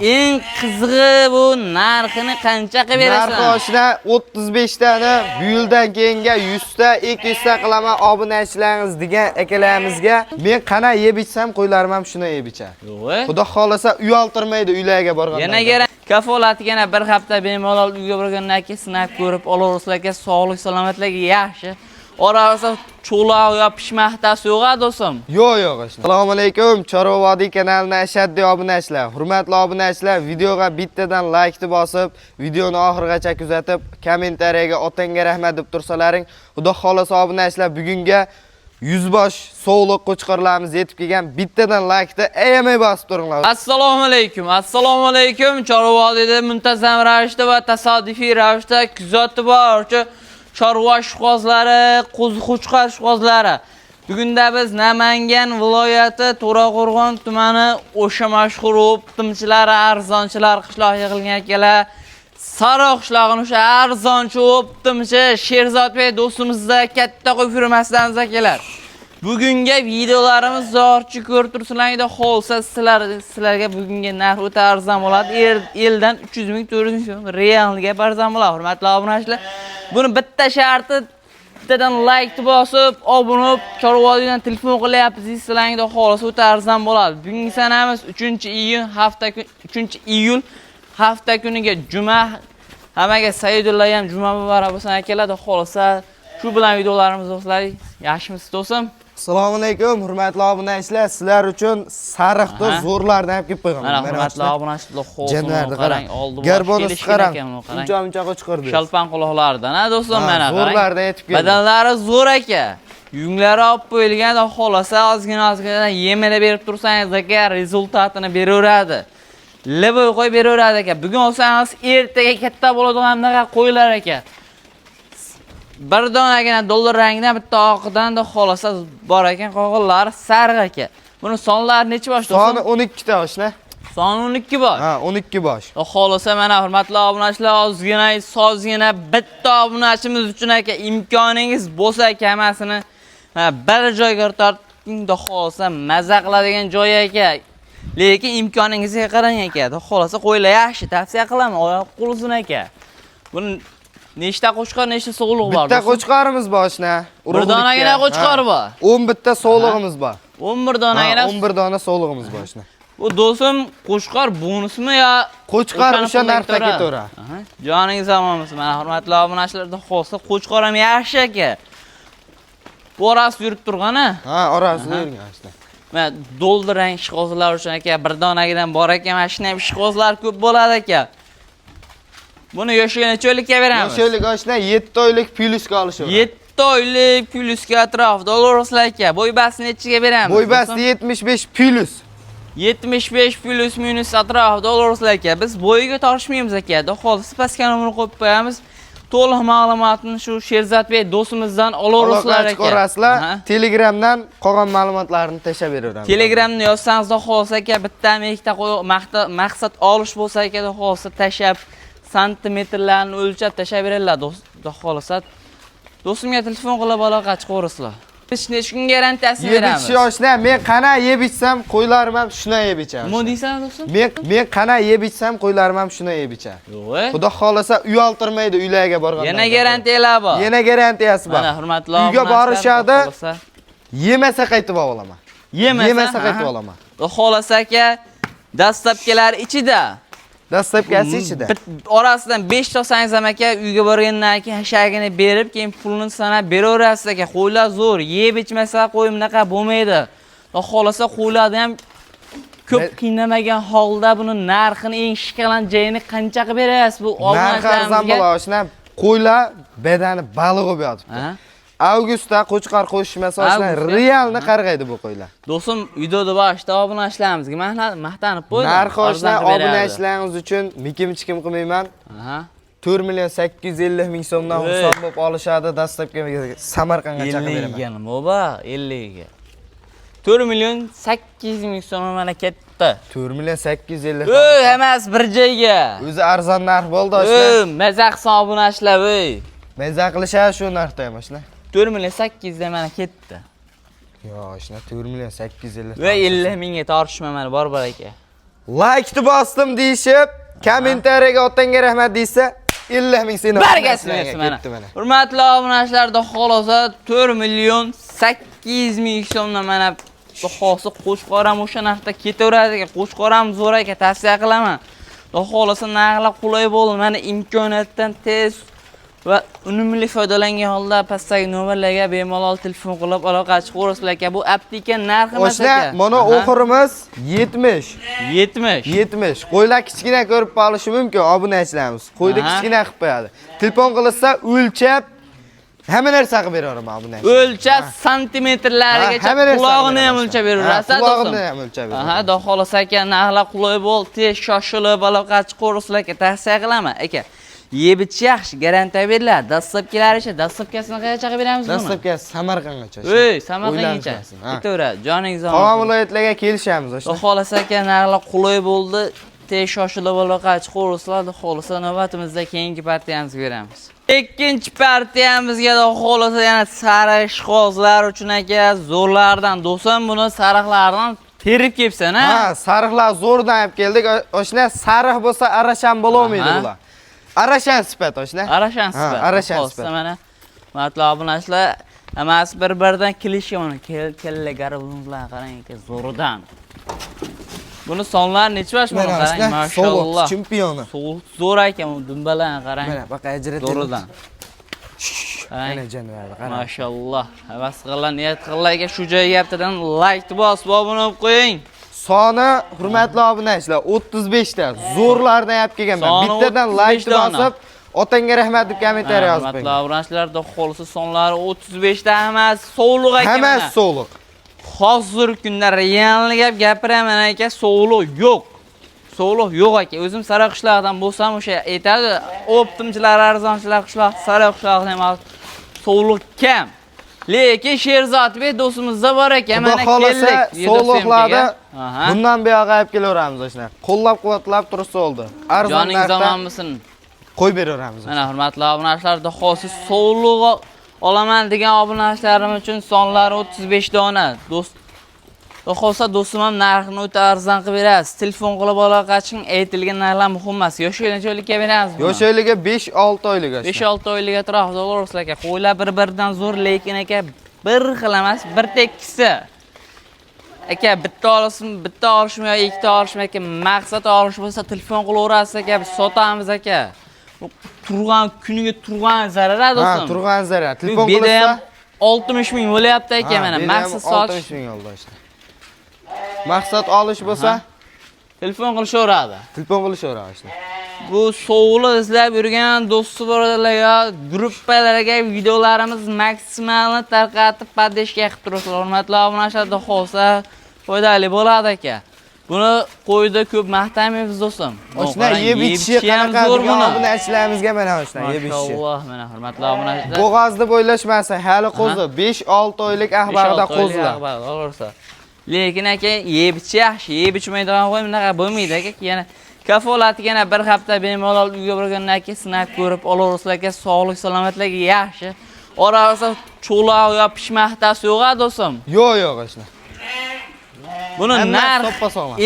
Eng qizig'i bu narxini qancha qilib berasan? Narxi oshna 35 tani, bu yildan keyinga 100 ta, 200 ta qilaman obunachilaringiz degan akalarimizga. Men qana yeb ichsam qo'ylarim ham shuni yeb ichar. Yo'q. Xudo xolasa uyaltirmaydi uylarga borganda. Yana gara kafolati yana bir hafta bemalol uyga borgandan keyin sinab ko'rib olursizlarga sog'lik salomatligiga yaxshi. Orasida cho'loq yo pishmaqtasi yo'q do'stim. Yo'q. Assalomu alaykum. Chorvavodiy kanalining ashaddiy obunachilar. Hurmatli obunachilar, videoga bittadan like bosib, videoni oxirigacha kuzatib, kommentariyaga otangga rahmat deb tursalaring, xudo xolasa obunachilar bugunga 100 bosh so'g'liq qo'chqorlarimiz yetib kelgan. Bittadan like-ni ayamay bosib turinglar. Assalomu alaykum. Chorvodiyda muntazam ravishda va tasodifiy ravishda kuzatib boruvchi chorva ishqozlari, qo'ziqo'chqar ishqozlari. Bugunda biz Namangan viloyati To'raqo'rg'on tumani o'sha mashhur optimchilari, arzonchilar qishloq yig'ilgan akalar. Sariq qishlog'ini o'sha arzonchi optimchi Sherzodbek do'stimizda katta qo'y firmasidan akalar. Bugungi videolarimiz zorchi ko'rib tursizlar, xolsa sizlarga bugungi narx o'ta arzon bo'ladi. Eldan 300 ming 400 ming so'm realga arzon bo'ladi. Hurmatli obunachilar, buni bitta sharti bittadan like bosib, obuna bo'lib, Chorvodiydan telefon qilyapsiz sizlarga xolsa o'ta arzon bo'ladi. Bugungi sanamiz 3-iyul hafta kuniga juma. Hammaga Sayidulloh ham juma muborak bo'lsin akalar. Xolsa shu bilan videolarimiz do'stlar, yaxshimisiz do'stim? Assalomu alaykum, hurmatli obunachilar. Sizlar uchun sariqda zo'rlarni ham kelib qo'ygan. Mana hurmatli obunachilar, xo'sini qarang, oldi Garbonus qarang. Uncha qo'chqordi. Shalpan quloqlaridan, ha do'stim, mana qarang. Zo'rlarda yetib keldi. Badanlari zo'r aka. Yunglari olib qo'yilgan, xolasa ozgina yemini berib tursangiz aka, rezultatini beraveradi. Levoy qo'yib beraveradi aka. Bugun olsangiz ertaga katta bo'ladigan bunaqa qo'ylar aka. Bir donagina dollar rangdan bitta oqidan da xolasa bor ekan, qo'g'illari sariq aka. Buni sonlari necha bosh do'stim? Soni 12 ta oshna. Soni 12 bosh. Ha, 12 bosh. Xolasa mana hurmatli obunachilar, sozgina bitta obunachimiz uchun aka imkoningiz bo'lsa kamasini bir joyga torting, xolasa maza qiladigan joy aka. Lekin imkoningizga qarang aka. Xolasa qo'ylar yaxshi, tavsiya qilaman, oyoq qo'lsin aka. Buni nechta qo'chqor, nechta so'g'liq bor? Bitta qo'chqorimiz boshna. Bir donagina qo'chqor bor. 11 ta so'g'lig'imiz bor. 11 donagina. 11 dona so'g'lig'imiz boshna. Bu do'stim qo'chqor bonusmi yo qo'chqor o'sha narxda ketaveradi. Joningiz omonmisiz? Mana hurmatli obunachilarda xolsa qo'chqor ham yaxshi aka. Bu orasida yurib turgani? Ha, orasida yurgan ashna. Mana doldirang ishqozlar uchun aka bir donagidan bor ekan, mana shunday ishqozlar ko'p bo'ladi aka. Buni yoshiga necha oylikka beramiz? Yoshilik oshna 7 oylik plyuska olishadi. 7 oylik plyuska atrofida olursizlar aka. Bo'ybasi nechiga beramiz? Bo'ybasi 75 plyus. 75 plyus minus atrofida olursizlar aka. Biz bo'yiga tortishmaymiz aka. Xolsa pastga nomerni qo'yib qo'yamiz. To'liq ma'lumotni shu Sherzodbek do'stimizdan olursizlar aka. Telegramdan qolgan ma'lumotlarni tashlab beraveramiz. Telegramni yozsangiz xolsa aka, bittami ikkita maqsad olish bo'lsa aka, xolsa tashab santimetrlarni o'lchab tashlab beradilar xolasa. Do'stimga telefon qilib aloqa chiqaverasizlar. Biz necha kun garantiyasi beramiz? 7 yoshlar, men qana yeb ichsam qo'ylarim ham shuna yeb ichadi. Nima deysan do'stim? Men qana yeb ichsam qo'ylarim ham shuna yeb ichadi. Yo'q. Xudo xolasa uyaltirmaydi uylarga borganda. Yana garantiyalar bor. Yana garantiyasi bor. Mana hurmatli uyga borishadi. Yemasa qaytib olaman. Yemasa qaytib olaman. Xolasa aka, dastlabkilar ichida. Dastlabkasi ichida. Orasidan 5 ta olsangiz ham aka, uyga borgandan keyin hashagini berib, keyin pulini sanab beraverasiz aka. Qo'ylar zo'r, yeb ichmasa qo'y bunaqa bo'lmaydi. Xolasa qo'ylarni ham ko'p qiynamagan holda buni narxini eng shikalan joyini qancha qilib berasiz? Bu obunachilarimizga narxi qo'ylar bedani baliq bo'lib yotibdi. Avgustda qo'chqor qo'shmasi ochlar realni qarg'aydi bu qo'ylar. Do'stim, videoda boshida obunachilarimizga maqtanib qo'ydim. Narxi oshlar obunachilaringiz uchun mikim-chikim qilmayman. 4 million 850 ming so'mdan hisob bo'lib olishadi. Dastlabki Samarqandga chaqirib beraman. 50 ga nima bo'ba? 50 ga. 4 million 800 ming so'm mana ketdi. 4 million 850. Emas bir joyga. O'zi arzon narx bo'ldi oshlar. Mazaq obunachilar, Mazaq qilishadi shu narxda ham oshlar. 4 million 800 da mana ketdi. Yo, oshna 4 million 850. Va 50 mingga tortishma mana bor aka. Like'ni bosdim deyishib, kommentariyaga otanga rahmat deysa, 50 ming seni. Bargasi bersin mana. Hurmatli obunachilarda xolosa 4 million 800 ming so'mdan mana xolosa qo'shqoram o'sha narxda ketaveradi ekan. Qo'shqoram zo'r ekan, tavsiya qilaman. Xolosa narxlar qulay bo'ldi. Mana imkoniyatdan tez va unumli foydalangan holda pastdagi nomerlarga bemalol telefon qilib aloqa chiqaverasizlar ekan. Bu aptika narxi emas ekan. O'shna mana oxirimiz 70. 70. Qo'ylar kichkina ko'rib qolishi mumkin obunachilarimiz. Qo'yda kichkina qilib qo'yadi. Telefon qilsa o'lchab hamma narsa qilib beraman obunachi. O'lchab santimetrlarigacha qulog'ini ham o'lchab berasiz. Qulog'ini ham o'lchab berasiz. Aha, xudo xolasa aka, narxlar qulay bo'ldi, tez shoshilib aloqa chiqaverasizlar aka. Tavsiya qilaman aka. Yebich yaxshi, garantiya beriladi. Dastlabkilari esa, dastlabkasini qancha qilib beramiz buni? Dastlabkasi Samarqandgacha. Ey, Samarqandgacha. Ketaveradi, joningiz omon. Qolgan viloyatlarga kelishamiz o'sha. Xudo xolasa aka, narxlar qulay bo'ldi, tez shoshilib aloqa chiqaverasizlar. Xudo xolasa navbatimizda keyingi partiyamizga beramiz. Ikkinchi partiyamizga xudo xolasa yana sariq ishqozlar uchun aka, zo'rlardan do'stim buni sariqlardan terib kelibsan, ha? Ha, sariqlar zo'rdan olib keldik. O'shna sariq bo'lsa arashan bo'lmaydi bular. Arashan sifat o'shna. Arashan sifat. Arashan sifat. Mana hurmatli obunachilar, hammasi bir-biridan kelishgan mana kella gariblar qarang aka, zo'rdan. Buni sonlari necha yosh buni qarang, mashalloh. Chempioni. Zo'r ekan bu dumbalar qarang. Mana baqa ajratib. Zo'rdan. Mana jonivar qarang. Mashalloh. Havas qilgan niyat qillarga shu joyga yaptidan like bosib obuna bo'lib qo'ying. Soni hurmatli obunachilar 35 ta. Zo'rlardan olib kelganman. Bittadan like bosib, otanga rahmat deb kommentariy yozib qo'ying. Hurmatli obunachilarda xolisi sonlari 35 ta emas, sovuq ekan. Hammasi sovuq. Hozir kunda realni gapiraman aka, sovuq yo'q. Sovuq yo'q aka. O'zim sariq qishloqdan bo'lsam o'sha aytadi, optimchilar, arzonchilar qishloq, sariq qishloqdan ham sovuq kam. Lekin Sherzodbek do'stimizda bor ekan, mana keldik. Sovuqlarda bundan buyog'a olib kelaveramiz o'shna. Qo'llab-quvvatlab tursa bo'ldi. Arzon joningiz zamonmisin? Qo'yib beraveramiz. Mana hurmatli obunachilarda xos sovuq olaman degan obunachilarim uchun sonlari 35 dona. Xo'sa do'stim ham narxini o'ta arzon qilib berasiz. Telefon qilib aloqa chiqing, aytilgan narxlar muhim emas. Yosh o'yinchilikka beramiz. Yosh o'yinliga 5-6 oylik o'sha. 5-6 oylik atrof do'g'risiz aka. Qo'ylar bir-biridan zo'r, lekin aka bir xil emas, bir tekkisi. Aka bitta olishmi yo ikkita olishmi aka, maqsad olish bo'lsa telefon qilaverasiz aka, biz sotamiz aka. Turgan kuniga turgan zarar do'stim. Ha, turgan zarar. Telefon qilsa 60 ming bo'lyapti aka mana. Maqsad sotish 60 ming oldi o'sha. Maqsad olish bo'lsa telefon qilishaveradi. Telefon qilishaveradi o'sha. Bu sovuqni izlab yurgan do'sti birodarlarga, gruppalarga videolarimiz maksimalni tarqatib podeshga qilib turibsiz. Hurmatli obunachilar, xo'sa foydali bo'ladi aka. Buni qo'yda ko'p maqtamaymiz do'stim. O'shna yeb ichishi qanaqa obunachilarimizga mana o'shna yeb ichishi. Alloh, mana hurmatli obunachilar. Bo'g'ozni bo'ylashmasa, hali qo'zi 5-6 oylik ahbarda qo'zilar. Lekin aka yeb ichishi yaxshi, yeb ichmaydigan qo'y bunaqa bo'lmaydi aka. Yana kafolati yana bir hafta bemalol uyga borgandan keyin sinab ko'rib olaverasizlar aka, sog'lik salomatligiga yaxshi. Orasi cho'loq yo pishmaqtasi yo'q-a do'stim? Yo'q o'shna. Buni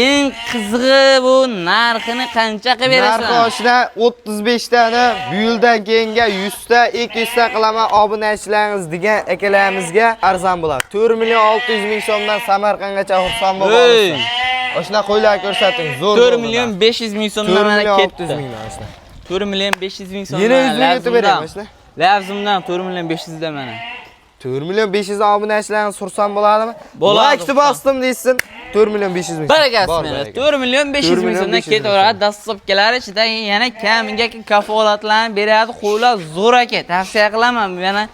eng qizig'i bu narxini qancha qilib berasan? Narxi oshna 35 tani, bu yildan keyinga 100 ta, 200 ta qilaman obunachilaringiz degan akalarimizga arzon bo'ladi. 4 million 600 ming so'mdan Samarqandgacha xursand bo'lasiz. Oshna qo'ylar ko'rsating, zo'r. 4 million 500 ming so'mdan mana ketdi. 4 million oshna. 4 million 500 ming so'mdan. Yana 100 ming yutib beraman oshna. Lavzimdan 4 million 500 da mana. 4 million 500 obunachilarni sursam bo'ladimi? Bo'ladi. Like bosdim deysin. 4 million 500 ming. Baragasi meni. 4 million 500 ming so'mdan ketaveradi. Dastlabkilar ichida yana kamiga kafolatlarni beradi. Qo'ylar zo'r aka. Tavsiya qilaman. Yana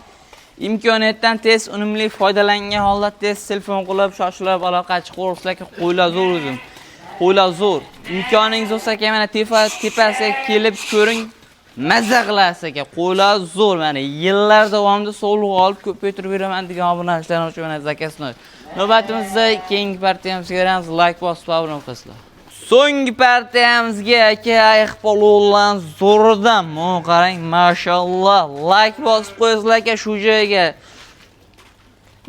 imkoniyatdan tez unumli foydalangan holda tez telefon qilib, shoshilib aloqa chiqaverasizlar aka. Qo'ylar zo'r o'zim. Qo'ylar zo'r. Imkoningiz bo'lsa aka mana tepasiga kelib ko'ring. Mazza qilasiz aka. Qo'ylar zo'r mana. Yillar davomida sog'liq olib ko'paytirib beraman degan obunachilar uchun mana zakasini. Navbatimizda keyingi partiyamizga beramiz. Like bosib obuna qilasizlar. So'nggi partiyamizga aka iqbolollan zo'rdan qarang, mashalloh. Like bosib qo'yasizlar aka shu joyga.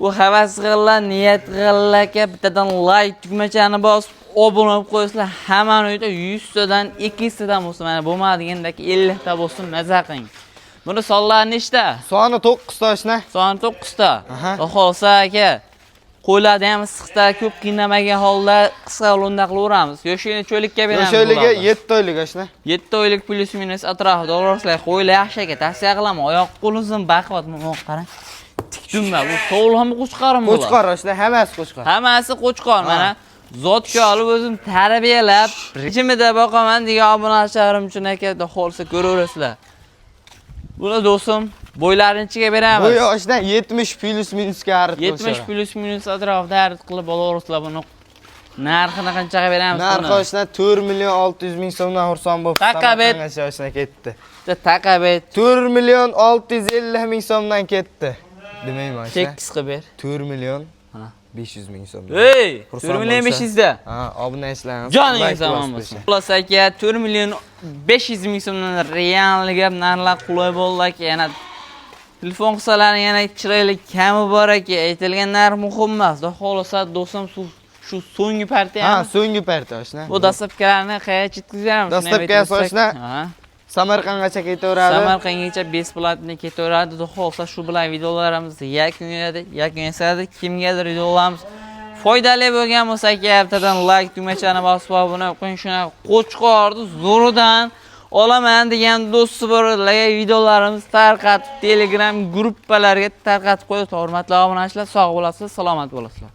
Bu havas qilinglar, niyat qilinglar, bittadan like tugmachani bosib, obuna bo'lib qo'ysizlar. Hamma uyda 100 tadan 200 tadan bo'lsa, mana bo'lmadigandagi 50 ta bo'lsin, maza qiling. Buni sonlari nechta? Soni 9 ta oshna. Soni 9 ta. Aha. Xo'sa aka, qo'ylarni ham issiqda ko'p qiynamagan holda qisqa yo'lda qilaveramiz. Yoshini cho'likka beramiz. Yoshliga 7 oylik oshna. 7 oylik plus minus atrofida o'raslar. Qo'ylar yaxshi aka, tavsiya qilaman. Oyoq qo'lingizni baquvvat qarang. Tikdimma, bu sog'lommi qo'chqarmi bular? Qo'chqor oshna, hammasi qo'chqor. Hammasi qo'chqor. Mana zotga olib o'zim tarbiyalab, rejimida boqaman degan obunachalarim uchun aka, xo'lsa ko'raverasizlar. Buni do'stim bo'ylarinchiga beramiz. Bu yoshdan 70 plus minusga arid qilib. 70 plus minus atrofida arid qilib olaverasizlar buni. Narxini qanchaga beramiz? Narxi oshna 4 million 600 ming so'mdan xursand bo'lib, Taqabet oshna ketdi. Taqabet 4 million 650 ming so'mdan ketdi. Demayman oshna. chek qisqa ber. 4 million Ha. 500 ming so'm. Ey, 4 million 500 da. Ha, obunachilarimiz. Joningiz zamon bo'lsin. Xullas aka, 4 million 500 ming so'mdan realliga narxlar qulay bo'ldi aka. Yana telefon qilsalaring yana chiroyli kami bor aka. Aytilgan narx muhim emas. Xohlasa do'stim shu so'nggi partiya. Ha, so'nggi partiya oshna. Bu dastlabkilarni qayerga yetkazamiz? Dastlabki sochna Samarqandgacha ketaveradi. Samarqandgacha besplatni ketaveradi. Xohlasa shu bilan videolarimizni yakun yasadik. Kimgadir videolarimiz foydali bo'lgan bo'lsa, bittadan like tugmachani bosib obuna qo'ying. Shuna qo'chqorni zo'ridan olaman degan do'sti borlarga videolarimiz tarqatib Telegram gruppalarga tarqatib qo'yib, hurmatli obunachilar, sog' bo'lasizlar, salomat bo'lasizlar.